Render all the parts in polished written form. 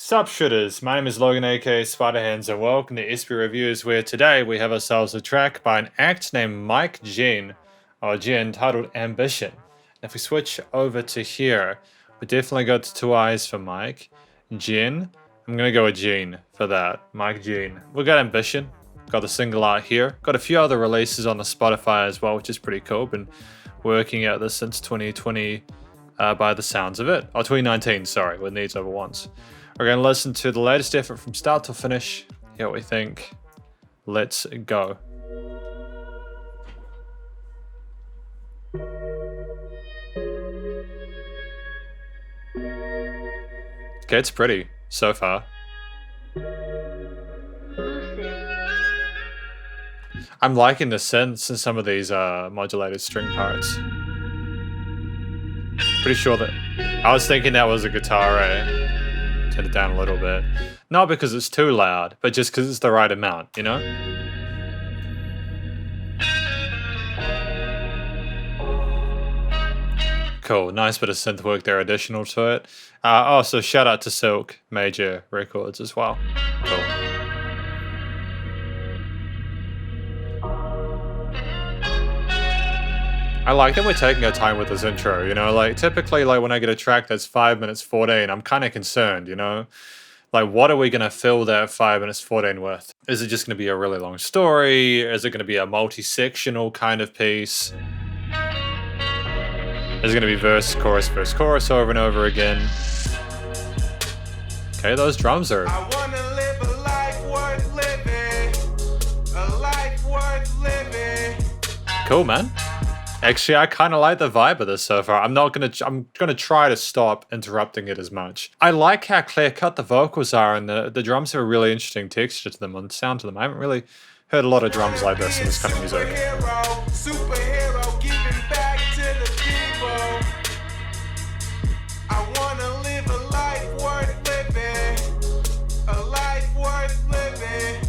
Sup Shredders, my name is Logan aka Spiderhands and welcome to SP Reviews, where today we have ourselves a track by an act named Miike Genne, or Genne, titled Ambition. If we switch over to here, we definitely got the two eyes for Miike. Genne, I'm gonna go with Gene for that. Miike Genne. We got Ambition, got the single out here, got a few other releases on the Spotify as well, which is pretty cool. Been working at this since 2020 by the sounds of it. Oh, 2019, sorry, with Needs Over Wants. We're going to listen to the latest effort from start to finish. Hear what we think. Let's go. Okay, it's pretty so far. I'm liking the synths in some of these modulated string parts. Pretty sure that I was thinking that was a guitar, Turn it down a little bit. Not because it's too loud, but just because it's the right amount, you know? Cool, nice bit of synth work there additional to it. Also, shout out to Silk, Major Records as well. Cool. I like that we're taking our time with this intro, you know, like typically like when I get a track that's 5 minutes 14, I'm kind of concerned, you know, like what are we going to fill that 5 minutes 14 with? Is it just going to be a really long story? Is it going to be a multi-sectional kind of piece? Is it going to be verse, chorus over and over again? Okay, those drums are... I wanna live a life worth living, a life worth living. Cool, man. Actually, I kind of like the vibe of this so far. I'm gonna try to stop interrupting it as much. I like how clear cut the vocals are, and the drums have a really interesting texture to them and sound to them. I haven't really heard a lot of drums like this in this kind of music. Superhero giving back to the people. I wanna live a life worth living, a life worth living.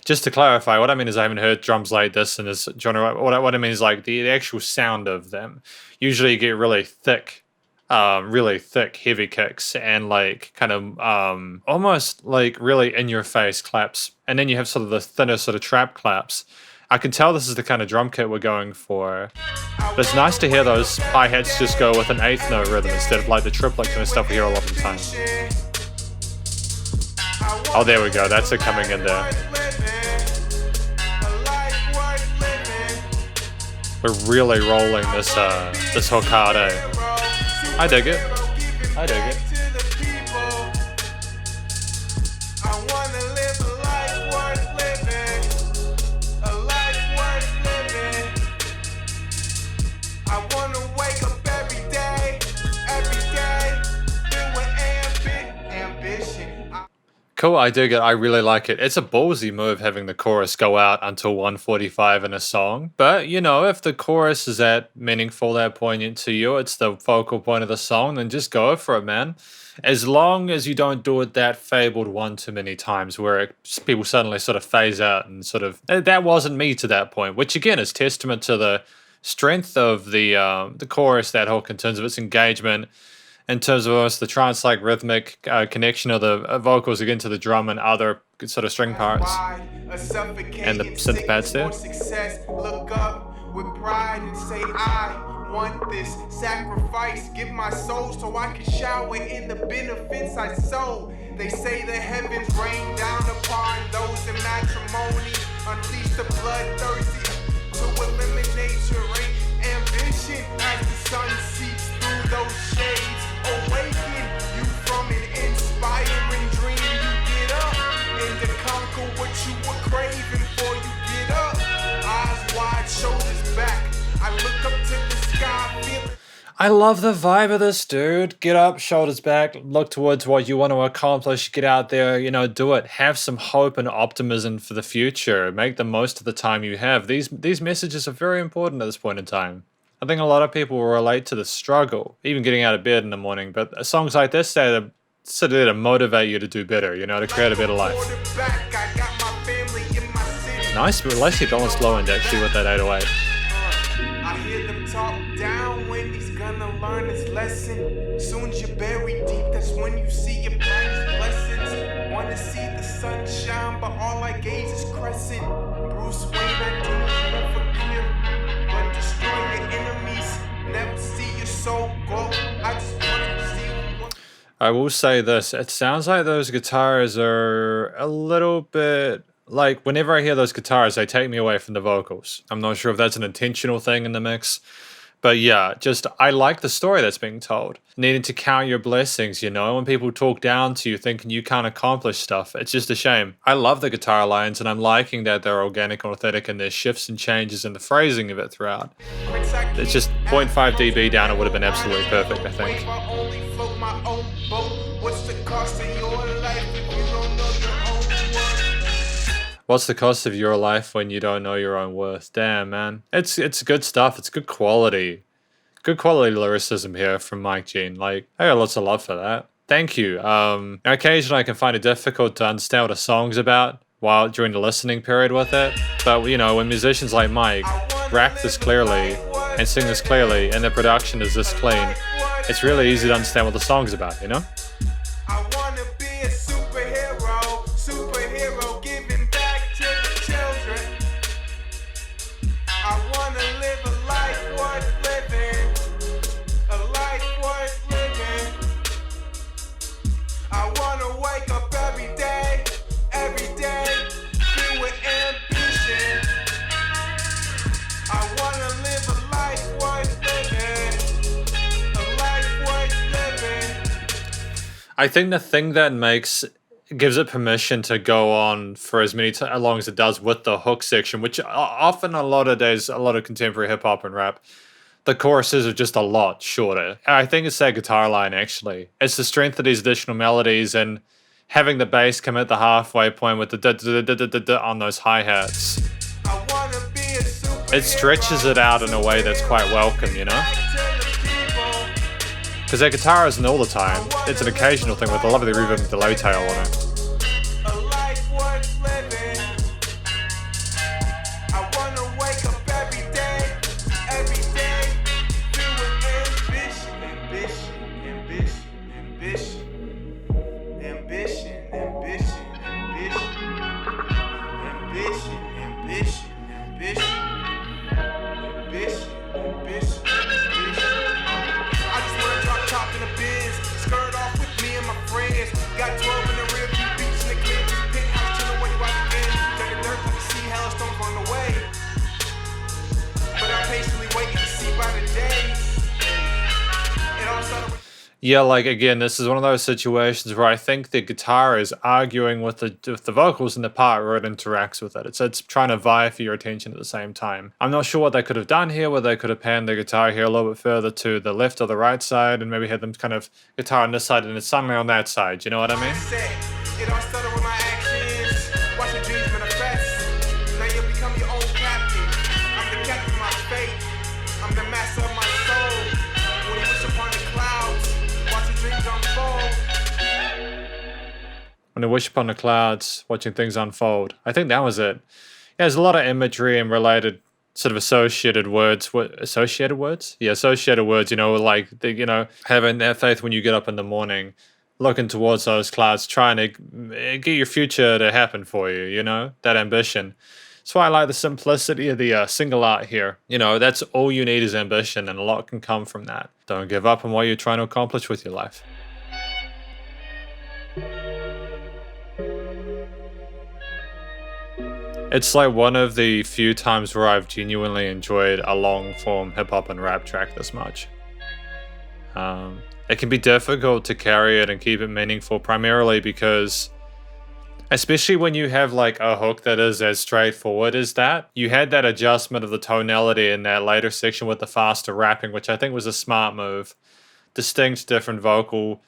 Just to clarify, what I mean is I haven't heard drums like this in this genre. What I mean is like the actual sound of them. Usually you get really thick, heavy kicks and like kind of almost like really in your face claps. And then you have sort of the thinner sort of trap claps. I can tell this is the kind of drum kit we're going for. But it's nice to hear those hi-hats just go with an 8th note rhythm instead of like the triplet kind of stuff we hear a lot of the time. Oh, there we go. That's it coming in there. We're really rolling this this hook hard, I dig it. I dig it. Cool, I dig it. I really like it. It's a ballsy move having the chorus go out until 1:45 in a song. But, you know, if the chorus is that meaningful, that poignant to you, it's the focal point of the song, then just go for it, man. As long as you don't do it that fabled one too many times where people suddenly sort of phase out and sort of... That wasn't me to that point, which again is testament to the strength of the chorus, that hook, in terms of its engagement, in terms of almost the trance-like rhythmic connection of the vocals again to the drum and other sort of string parts, and the synth pads there. Look up with pride and say, I want this sacrifice. Give my soul so I can shower in the benefits I sow. They say the heavens rain down upon those in matrimony. Unleash the bloodthirsty to eliminate your ambition as the sun seeps through those shades. Awaken you from an inspiring dream. You get up and to conquer what you were craving for. You get up, eyes wide, shoulders back. I look up to the sky, feeling... I love the vibe of this, dude. Get up, shoulders back, look towards what you want to accomplish, get out there, you know, do it. Have some hope and optimism for the future. Make the most of the time you have. These messages are very important at this point in time. I think a lot of people will relate to the struggle, even getting out of bed in the morning, but songs like this, they're sort of there to motivate you to do better, you know, to create a better life. Nice, but nicely balanced low end actually with that 808. I hear them talk down when these gonna learn this lesson. Soon as you're buried deep, that's when you see your brightest blessings. Wanna see the sun shine, but all I gaze is crescent. Bruce Wayne, I do never fear, but destroy your enemies. Never see your soul go. I just wanna see one. I will say this, it sounds like those guitars are a little bit like whenever I hear those guitars, they take me away from the vocals. I'm not sure if that's an intentional thing in the mix. But yeah, just I like the story that's being told. Needing to count your blessings, you know, when people talk down to you thinking you can't accomplish stuff, it's just a shame. I love the guitar lines and I'm liking that they're organic and authentic and there's shifts and changes in the phrasing of it throughout. It's just 0.5 dB down, it would have been absolutely perfect, I think. What's the cost of your life if you don't know your own worth? What's the cost of your life when you don't know your own worth? Damn, man. It's good stuff. It's good quality. Good quality lyricism here from Miike Genne. Like, I got lots of love for that. Thank you. Occasionally I can find it difficult to understand what a song's about while during the listening period with it. But, you know, when musicians like Mike rap this clearly and sing this clearly and the production is this clean, it's really easy to understand what the song's about, you know? I wanna be a superhero giving back to the children. I wanna live a life worth living, a life worth living. I wanna wake up every day, filled with ambition. I wanna live a life worth living, a life worth living. I think the thing that gives it permission to go on for as long as it does with the hook section, which often a lot of contemporary hip hop and rap, the choruses are just a lot shorter. I think it's that guitar line actually. It's the strength of these additional melodies and having the bass come at the halfway point with the da on those hi-hats. It stretches it out in a way that's quite welcome, you know? Because that guitar isn't all the time. It's an occasional thing with a lovely reverb and delay tail on it. A life worth living. I wanna wake up every day, filled with ambition, I just wanna drop top in the Benz, skirt off with me and my friends. Got 12 in the rear view, beach in the clear, penthouse chillin' where you out again. Dirty dirt, I can see hailstones on the way, but I'm patiently waiting to see by the day. It all started with Yeah, like again, this is one of those situations where I think the guitar is arguing with the vocals in the part where it interacts with it. It's trying to vie for your attention at the same time. I'm not sure what they could have done here, whether they could have panned the guitar here a little bit further to the left or the right side and maybe had them kind of guitar on this side and it's suddenly on that side. You know what I mean? it all started with my actions. Watch your dreams manifest. Now you become your own captain. I'm the captain of my fate. I'm the master of my soul. When you wish upon the clouds, watch your dreams unfold. When I wish upon the clouds, watching things unfold. I think that was it. Yeah, there's a lot of imagery and related sort of associated words. Associated words? Yeah, associated words, you know, like, having that faith when you get up in the morning, looking towards those clouds, trying to get your future to happen for you, you know, that ambition. That's why I like the simplicity of the single art here. You know, that's all you need is ambition, and a lot can come from that. Don't give up on what you're trying to accomplish with your life. It's like one of the few times where I've genuinely enjoyed a long-form hip-hop and rap track this much. It can be difficult to carry it and keep it meaningful, primarily because, especially when you have like a hook that is as straightforward as that, you had that adjustment of the tonality in that later section with the faster rapping, which I think was a smart move. Distinct different vocal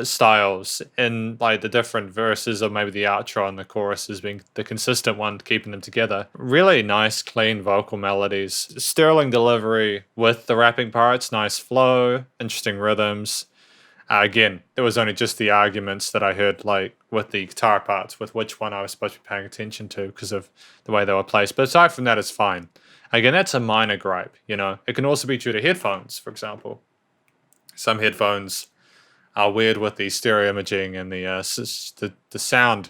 styles in like the different verses or maybe the outro and the chorus as being the consistent one, keeping them together. Really nice, clean vocal melodies. Sterling delivery with the rapping parts, nice flow, interesting rhythms. Again, there was only just the arguments that I heard like with the guitar parts with which one I was supposed to be paying attention to because of the way they were placed. But aside from that, it's fine. Again, that's a minor gripe, you know. It can also be due to headphones, for example. Some headphones are weird with the stereo imaging and the sound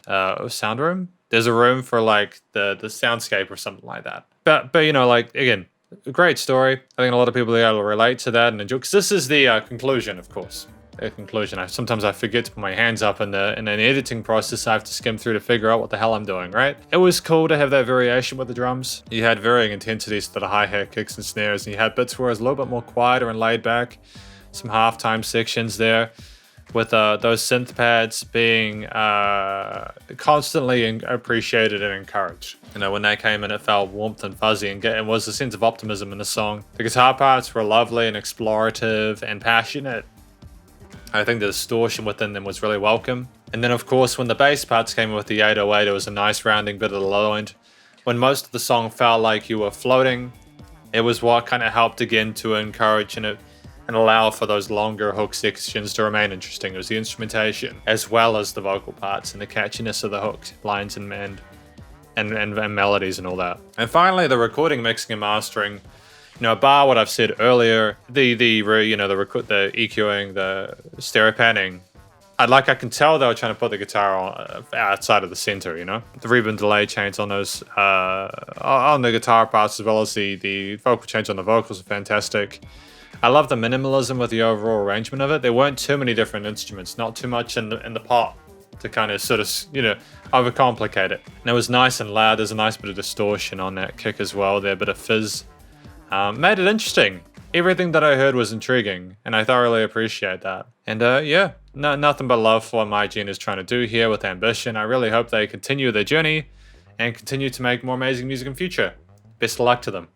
room. There's a room for like the soundscape or something like that. But you know, like again, a great story. I think a lot of people are able to relate to that and enjoy. Because this is the conclusion, of course. A conclusion. Sometimes I forget to put my hands up in an editing process. I have to skim through to figure out what the hell I'm doing, right? It was cool to have that variation with the drums. You had varying intensities to the hi-hat, kicks, and snares, and you had bits where it was a little bit more quieter and laid back. Some halftime sections there, with those synth pads being constantly appreciated and encouraged. You know, when they came in, it felt warmth and fuzzy, and was a sense of optimism in the song. The guitar parts were lovely and explorative and passionate. I think the distortion within them was really welcome. And then, of course, when the bass parts came in with the 808, it was a nice rounding bit of the low end. When most of the song felt like you were floating, it was what kind of helped again to encourage and allow for those longer hook sections to remain interesting. It was the instrumentation, as well as the vocal parts and the catchiness of the hook lines and melodies and all that. And finally, the recording, mixing, and mastering. You know, bar what I've said earlier, the EQing, the stereo panning. I can tell they were trying to put the guitar on outside of the center. You know, the reverb and delay change on those on the guitar parts, as well as the vocal change on the vocals, are fantastic. I love the minimalism with the overall arrangement of it. There weren't too many different instruments, not too much in the pot to kind of sort of, you know, overcomplicate it. And it was nice and loud. There's a nice bit of distortion on that kick as well there, a bit of fizz. Made it interesting. Everything that I heard was intriguing, and I thoroughly appreciate that. And yeah, nothing but love for what Miike Genne is trying to do here with Ambition. I really hope they continue their journey and continue to make more amazing music in future. Best of luck to them.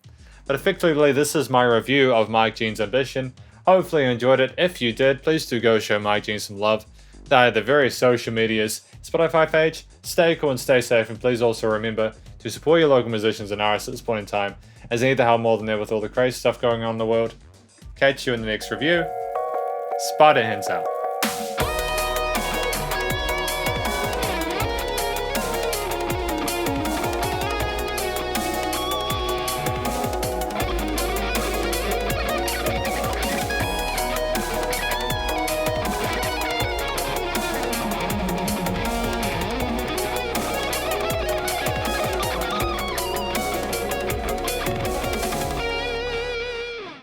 But effectively, this is my review of Miike Genne's Ambition. Hopefully you enjoyed it. If you did, please do go show Miike Genne some love. The various social medias, Spotify page. Stay cool and stay safe, and please also remember to support your local musicians and artists at this point in time, as they need the help more than ever with all the crazy stuff going on in the world. Catch you in the next review. Spiderhands out.